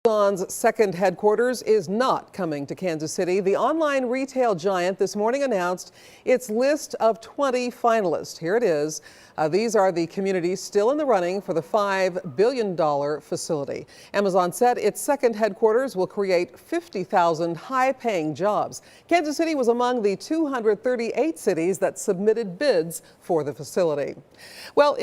Amazon's second headquarters is not coming to Kansas City. The online retail giant this morning announced its list of 20 finalists. Here it is. These are the communities still in the running for the $5 billion facility. Amazon said its second headquarters will create 50,000 high-paying jobs. Kansas City was among the 238 cities that submitted bids for the facility. Well,